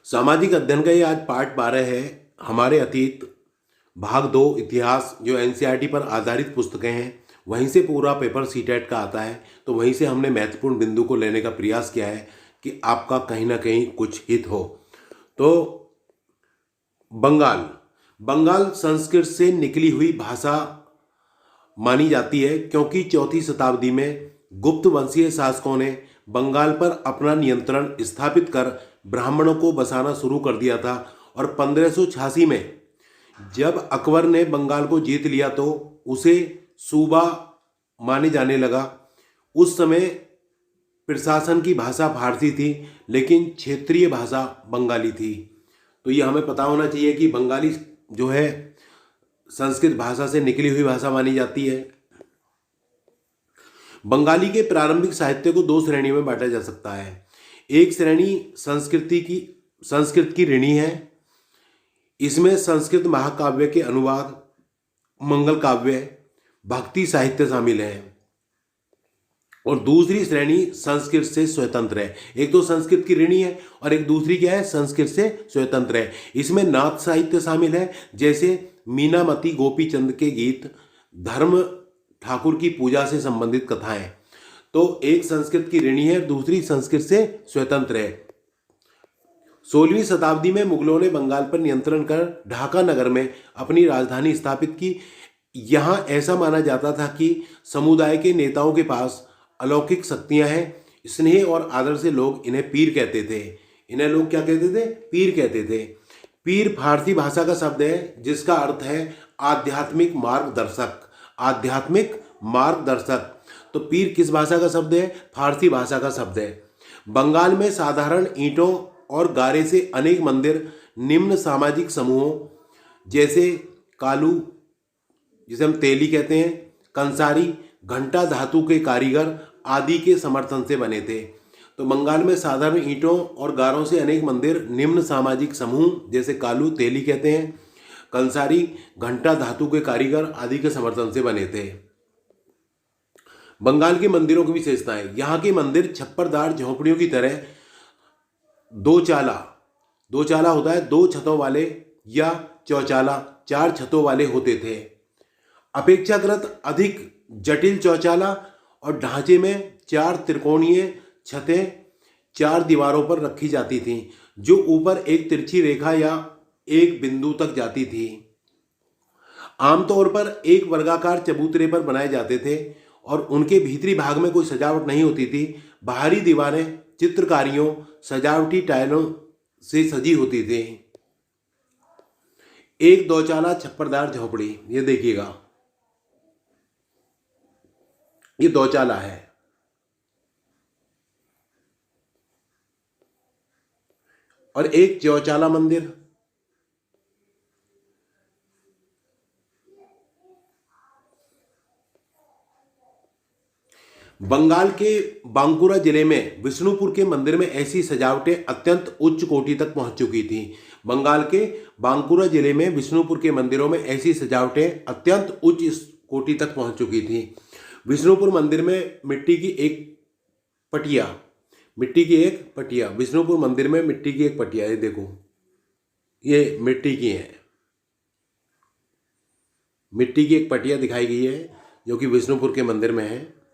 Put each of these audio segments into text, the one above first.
सामाजिक अध्ययन का ये आज पार्ट 12 है। हमारे अतीत भाग 2 इतिहास जो एनसीईआरटी पर आधारित पुस्तकें हैं, वहीं से पूरा पेपर सीटेट का आता है। तो वहीं से हमने महत्वपूर्ण बिंदु को लेने का प्रयास किया है कि आपका कहीं ना कहीं कुछ हित हो। तो बंगाल बंगाल संस्कृत से निकली हुई भाषा मानी जाती है, क्योंकि 4वीं शताब्दी में गुप्त वंशीय शासकों ने बंगाल पर अपना नियंत्रण स्थापित कर ब्राह्मणों को बसाना शुरू कर दिया था। और 1586 में जब अकबर ने बंगाल को जीत लिया तो उसे सूबा माने जाने लगा। उस समय प्रशासन की भाषा फारसी थी, लेकिन क्षेत्रीय भाषा बंगाली थी। तो ये हमें पता होना चाहिए कि बंगाली जो है संस्कृत भाषा से निकली हुई भाषा मानी जाती है। बंगाली के प्रारंभिक साहित्य को 2 श्रेणियों में बांटा जा सकता है। एक श्रेणी संस्कृत की ऋणी है। इसमें संस्कृत महाकाव्य के अनुवाद, मंगल काव्य, भक्ति साहित्य शामिल है। और दूसरी श्रेणी संस्कृत से स्वतंत्र है। एक तो संस्कृत की ऋणी है और एक दूसरी क्या है, संस्कृत से स्वतंत्र है। इसमें नाथ साहित्य शामिल है, जैसे मीनामती गोपीचंद के गीत, धर्म ठाकुर की पूजा से संबंधित कथाएं। तो एक संस्कृत की ऋणी है, दूसरी संस्कृत से स्वतंत्र है। 16वीं शताब्दी में मुगलों ने बंगाल पर नियंत्रण कर ढाका नगर में अपनी राजधानी स्थापित की। यहाँ ऐसा माना जाता था कि समुदाय के नेताओं के पास अलौकिक शक्तियां हैं। स्नेह और आदर से लोग इन्हें पीर कहते थे। इन्हें लोग क्या कहते थे? पीर कहते थे। पीर फारसी भाषा का शब्द है, जिसका अर्थ है आध्यात्मिक मार्गदर्शक। आध्यात्मिक मार्गदर्शक। तो पीर किस भाषा का शब्द है? फारसी भाषा का शब्द है। बंगाल में साधारण ईंटों और गारे से अनेक मंदिर निम्न सामाजिक समूहों जैसे कालू, जिसे हम तेली कहते हैं, कंसारी, घंटा धातु के कारीगर आदि के समर्थन से बने थे। तो बंगाल में साधारण ईंटों और गारों से अनेक मंदिर निम्न सामाजिक समूह जैसे कालू, तेली कहते हैं, कंसारी, घंटा धातु के कारीगर आदि के समर्थन से बने थे। बंगाल के मंदिरों की विशेषताएं। यहाँ के मंदिर छप्परदार झोंपड़ियों की तरह दो चाला होता है, 2 छतों वाले, या चौचाला 4 छतों वाले होते थे। अपेक्षाकृत अधिक जटिल चौचाला और ढांचे में 4 त्रिकोणीय छतें 4 दीवारों पर रखी जाती थीं, जो ऊपर एक तिरछी रेखा या एक बिंदु तक जाती थी। आमतौर पर एक वर्गाकार चबूतरे पर बनाए जाते थे और उनके भीतरी भाग में कोई सजावट नहीं होती थी। बाहरी दीवारें चित्रकारियों, सजावटी टाइलों से सजी होती थी। एक 2 चाला छप्परदार झोपड़ी, ये देखिएगा, ये 2 चाला है। और एक चौचाला मंदिर। बंगाल के बांकुरा जिले में विष्णुपुर के मंदिर में ऐसी सजावटें अत्यंत उच्च कोटि तक पहुंच चुकी थी। बंगाल के बांकुरा जिले में विष्णुपुर के मंदिरों में ऐसी सजावटें अत्यंत उच्च कोटि तक पहुंच चुकी थी। विष्णुपुर मंदिर में मिट्टी की एक पटिया, विष्णुपुर मंदिर में मिट्टी की एक पटिया, ये देखो, ये मिट्टी की है। मिट्टी की एक पटिया दिखाई गई है जो कि विष्णुपुर के मंदिर में है।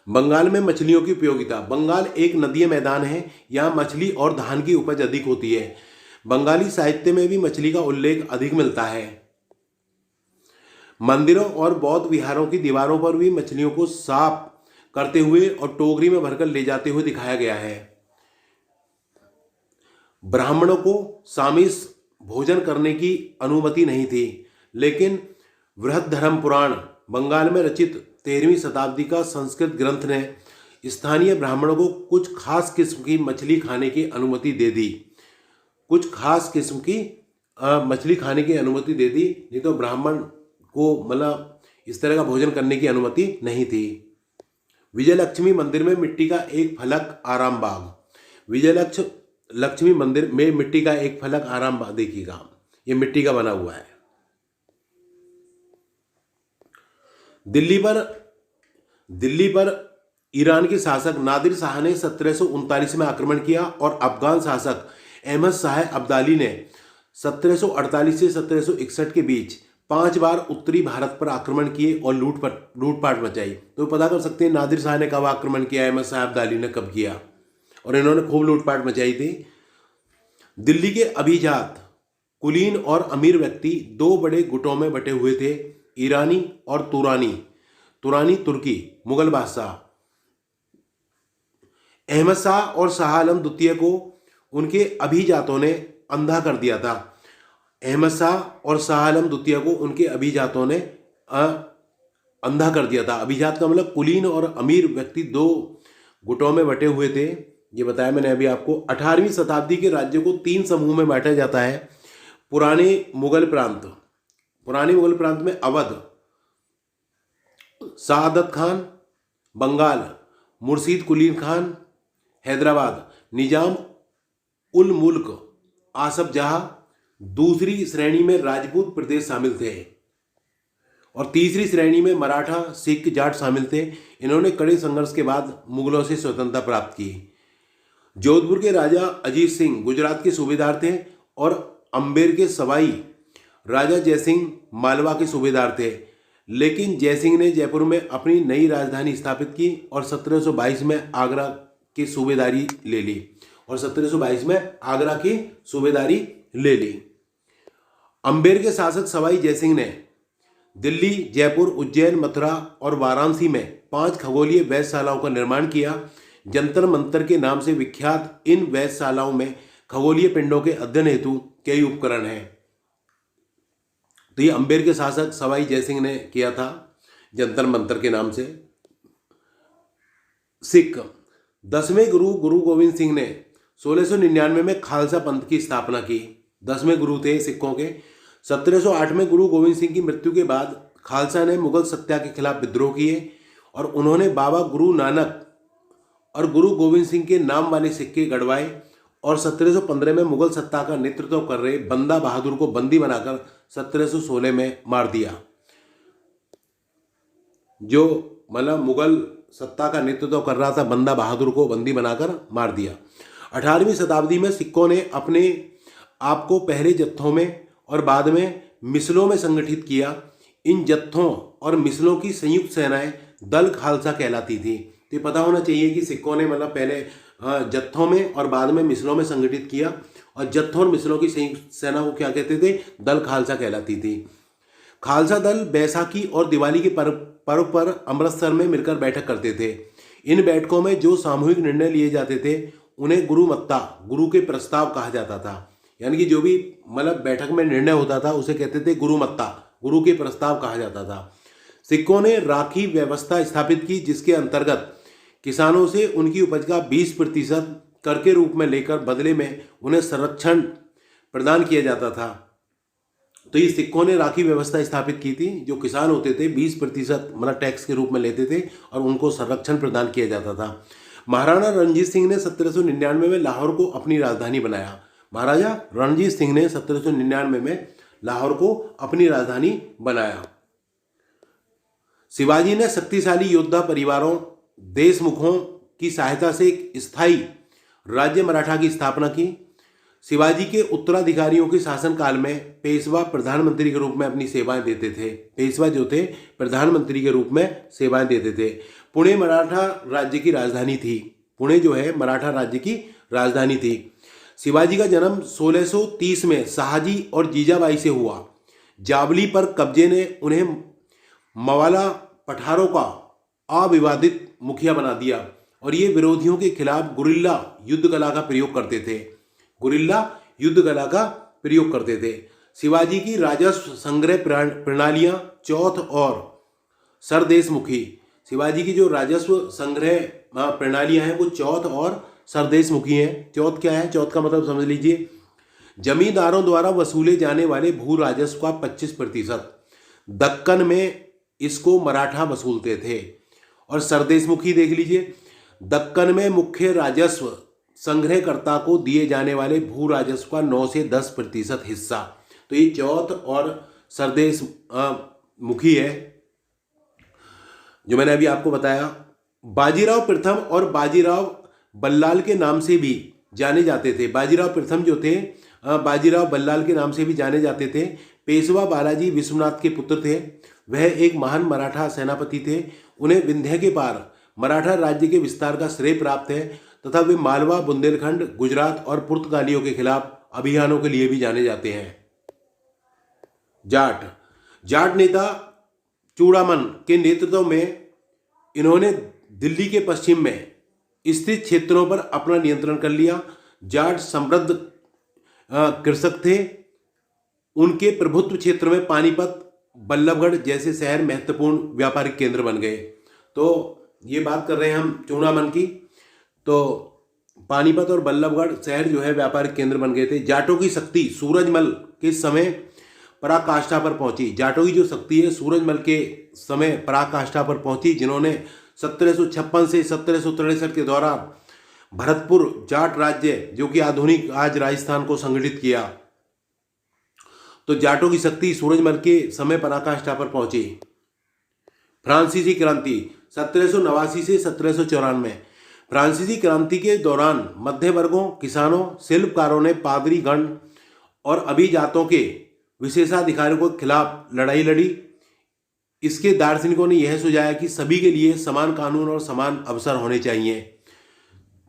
बंगाल में मछलियों की उपयोगिता। बंगाल एक नदीय मैदान है। यहाँ मछली और धान की उपज अधिक होती है। बंगाली साहित्य में भी मछली का उल्लेख अधिक मिलता है। मंदिरों और बौद्ध विहारों की दीवारों पर भी मछलियों को साफ करते हुए और टोकरी में भरकर ले जाते हुए दिखाया गया है। ब्राह्मणों को सामिस भोजन करने की अनुमति नहीं थी, लेकिन बृहद्धर्म पुराण, बंगाल में रचित 13वीं शताब्दी का संस्कृत ग्रंथ ने स्थानीय ब्राह्मणों को कुछ खास किस्म की मछली खाने की अनुमति दे दी। कुछ खास किस्म की मछली खाने की अनुमति दे दी, नहीं तो ब्राह्मण को मतलब इस तरह का भोजन करने की अनुमति नहीं थी। विजयलक्ष्मी मंदिर में मिट्टी का एक फलक आराम बाग। विजयलक्ष्मी मंदिर में मिट्टी का एक फलक आराम बाग, देखिएगा, ये मिट्टी का बना हुआ है। दिल्ली पर ईरान के शासक नादिर शाह ने 1739 में आक्रमण किया और अफगान शासक अहमद शाह अब्दाली ने 1748 से 1761 के बीच 5 बार उत्तरी भारत पर आक्रमण किए और लूटपाट मचाई। तो पता कर सकते हैं नादिर शाह ने कब आक्रमण किया, अहमद शाह अब्दाली ने कब किया, और इन्होंने खूब लूटपाट मचाई थी। दिल्ली के अभिजात, कुलीन और अमीर व्यक्ति दो बड़े गुटों में बटे हुए थे, ईरानी और तुरानी। तुरानी तुर्की मुगल बादशाह अहमद शाह और शाह आलम द्वितीय को उनके अभिजातों ने अंधा कर दिया था। अहमद शाह और शाह आलम द्वितीय को उनके अभिजातों ने अंधा कर दिया था। अभिजात का मतलब कुलीन और अमीर व्यक्ति दो गुटों में बटे हुए थे, ये बताया मैंने अभी आपको। 18वीं शताब्दी के राज्यों को 3 समूह में बांटा जाता है। पुराने मुगल प्रांत में अवध, सादत खान, बंगाल, मुर्शीद कुली खान, हैदराबाद, निजाम उल मुल्क, आसफ जहाँ। दूसरी श्रेणी में राजपूत प्रदेश शामिल थे और तीसरी श्रेणी में मराठा, सिख, जाट शामिल थे। इन्होंने कड़े संघर्ष के बाद मुगलों से स्वतंत्रता प्राप्त की। जोधपुर के राजा अजीत सिंह गुजरात के सूबेदार थे और अम्बेर के सवाई राजा जयसिंह मालवा के सूबेदार थे। लेकिन जयसिंह ने जयपुर में अपनी नई राजधानी स्थापित की और 1722 में आगरा की सूबेदारी ले ली अम्बेर के शासक सवाई जयसिंह ने दिल्ली, जयपुर, उज्जैन, मथुरा और वाराणसी में 5 खगोलीय वेधशालाओं का निर्माण किया। जंतर मंतर के नाम से विख्यात इन वेधशालाओं में खगोलीय पिंडों के अध्ययन हेतु कई उपकरण हैं। तो ये अम्बेर के शासक सवाई जयसिंह ने किया था, जंतर मंतर के नाम से। सिख 10वें गुरु गोविंद सिंह ने 1699 में खालसा पंथ की स्थापना की। 10वें गुरु थे सिखों के। 1708 में गुरु गोविंद सिंह की मृत्यु के बाद खालसा ने मुगल सत्ता के खिलाफ विद्रोह किए और उन्होंने बाबा गुरु नानक और गुरु गोविंद सिंह के नाम वाले सिक्के गढ़वाए और 1715 में मुगल सत्ता का नेतृत्व कर रहे बंदा बहादुर को बंदी बनाकर 1716 में मार दिया। जो मतलब मुगल सत्ता का नेतृत्व कर रहा था, बंदा बहादुर को बंदी बनाकर मार दिया। 18वीं शताब्दी में सिखों ने अपने आप को पहले जत्थों में और बाद में मिसलों में संगठित किया। इन जत्थों और मिसलों की संयुक्त सेनाएं दल खालसा कहलाती थी। तो पता होना चाहिए कि सिखों ने मतलब पहले जत्थों में और बाद में मिसलों में संगठित किया, और जत्थों और मिसलों की संयुक्त सेना को क्या कहते थे? दल खालसा कहलाती थी। खालसा दल बैसाखी और दिवाली के पर्व पर अमृतसर में मिलकर बैठक करते थे। इन बैठकों में जो सामूहिक निर्णय लिए जाते थे उन्हें गुरुमत्ता, गुरु के प्रस्ताव कहा जाता था। यानी कि जो भी मतलब बैठक में निर्णय होता था उसे कहते थे गुरुमत्ता, गुरु के प्रस्ताव कहा जाता था। सिखों ने राखी व्यवस्था स्थापित की, जिसके अंतर्गत किसानों से उनकी उपज का 20% कर के रूप में लेकर बदले में उन्हें संरक्षण प्रदान किया जाता था। तो ये सिखों ने राखी व्यवस्था स्थापित की थी। जो किसान होते थे 20% मतलब टैक्स के रूप में लेते थे और उनको संरक्षण प्रदान किया जाता था। महाराणा रणजीत सिंह ने 1799 में लाहौर को अपनी राजधानी बनाया। महाराजा रणजीत सिंह ने 1799 में लाहौर को अपनी राजधानी बनाया। शिवाजी ने शक्तिशाली योद्धा परिवारों देशमुखों की सहायता से एक स्थायी राज्य मराठा की स्थापना की। शिवाजी के उत्तराधिकारियों के शासनकाल में पेशवा प्रधानमंत्री के रूप में अपनी सेवाएं देते थे। पेशवा जो थे प्रधानमंत्री के रूप में सेवाएं देते थे। पुणे मराठा राज्य की राजधानी थी। पुणे जो है मराठा राज्य की राजधानी थी। शिवाजी का जन्म 1630 में शाहजी और जीजाबाई से हुआ। जावली पर कब्जे ने उन्हें मवाला पठारों का अविवादित मुखिया बना दिया और ये विरोधियों के खिलाफ गुरिल्ला युद्ध कला का प्रयोग करते थे। गुरिल्ला युद्ध कला का प्रयोग करते थे। शिवाजी की राजस्व संग्रह प्रणालियां चौथ और सरदेशमुखी। शिवाजी की जो राजस्व संग्रह प्रणालियां हैं वो चौथ और सरदेशमुखी हैं। चौथ क्या है? चौथ का मतलब समझ लीजिए, जमींदारों द्वारा वसूले जाने वाले भू राजस्व का 25%। दक्कन में इसको मराठा वसूलते थे। और सरदेशमुखी देख लीजिए, दक्कन में मुख्य राजस्व संग्रहकर्ता को दिए जाने वाले भू राजस्व का 9 से 10% हिस्सा। तो ये चौथ और सरदेश मुखी है जो मैंने अभी आपको बताया। बाजीराव प्रथम और बाजीराव बल्लाल के नाम से भी जाने जाते थे। बाजीराव प्रथम जो थे बाजीराव बल्लाल के नाम से भी जाने जाते थे। पेशवा बालाजी विश्वनाथ के पुत्र थे। वह एक महान मराठा सेनापति थे। उन्हें विंध्य के पार मराठा राज्य के विस्तार का श्रेय प्राप्त है तथा वे मालवा, बुंदेलखंड, गुजरात और पुर्तगालियों के खिलाफ अभियानों के लिए भी जाने जाते हैं। जाट नेता चूड़ामन के नेतृत्व में इन्होंने दिल्ली के पश्चिम में स्थित क्षेत्रों पर अपना नियंत्रण कर लिया। जाट समृद्ध कृषक थे। उनके प्रभुत्व क्षेत्र में पानीपत, बल्लभगढ़ जैसे शहर महत्वपूर्ण व्यापारिक केंद्र बन गए। तो ये बात कर रहे हैं हम चूड़ामन की। तो पानीपत और बल्लभगढ़ शहर जो है व्यापारिक केंद्र बन गए थे। जाटों की शक्ति सूरजमल के समय पराकाष्ठा पर पहुंची। जाटों की जो शक्ति है सूरजमल के समय पराकाष्ठा पर पहुंची, जिन्होंने 1756 से 1763 के दौरान भरतपुर जाट राज्य जो कि आधुनिक आज राजस्थान को संगठित किया। तो जाटों की शक्ति सूरजमल के समय पराकाष्ठा पर पहुंची। फ्रांसीसी क्रांति 1789 से 1794। फ्रांसीसी क्रांति के दौरान मध्य वर्गों, किसानों, शिल्पकारों ने पादरी गण और अभिजातों के विशेषाधिकारों के खिलाफ लड़ाई लड़ी। इसके दार्शनिकों ने यह सुझाया कि सभी के लिए समान कानून और समान अवसर होने चाहिए।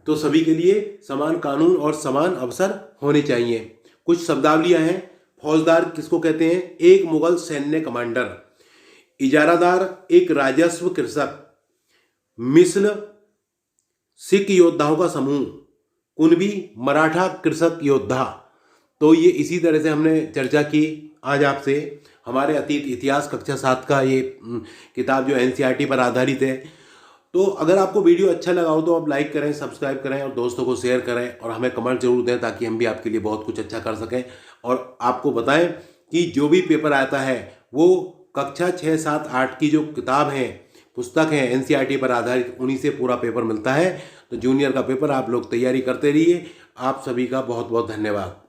तो सभी के लिए समान कानून और समान अवसर होने चाहिए। कुछ शब्दावलियां हैं। फौजदार किसको कहते हैं? एक मुगल सैन्य कमांडर। इजारादार एक राजस्व कृषक। मिस्र सिख योद्धाओं का समूह। कुनबी मराठा कृषक योद्धा। तो ये इसी तरह से हमने चर्चा की आज आपसे हमारे अतीत इतिहास कक्षा 7 का ये किताब जो एनसीईआरटी पर आधारित है। तो अगर आपको वीडियो अच्छा लगा हो तो आप लाइक करें, सब्सक्राइब करें और दोस्तों को शेयर करें और हमें कमेंट जरूर दें ताकि हम भी आपके लिए बहुत कुछ अच्छा कर सकें और आपको बताएं कि जो भी पेपर आता है वो कक्षा 6, 7, 8 की जो किताब है, पुस्तक है एनसीईआरटी पर आधारित, उन्हीं से पूरा पेपर मिलता है। तो जूनियर का पेपर आप लोग तैयारी करते रहिए। आप सभी का बहुत बहुत धन्यवाद।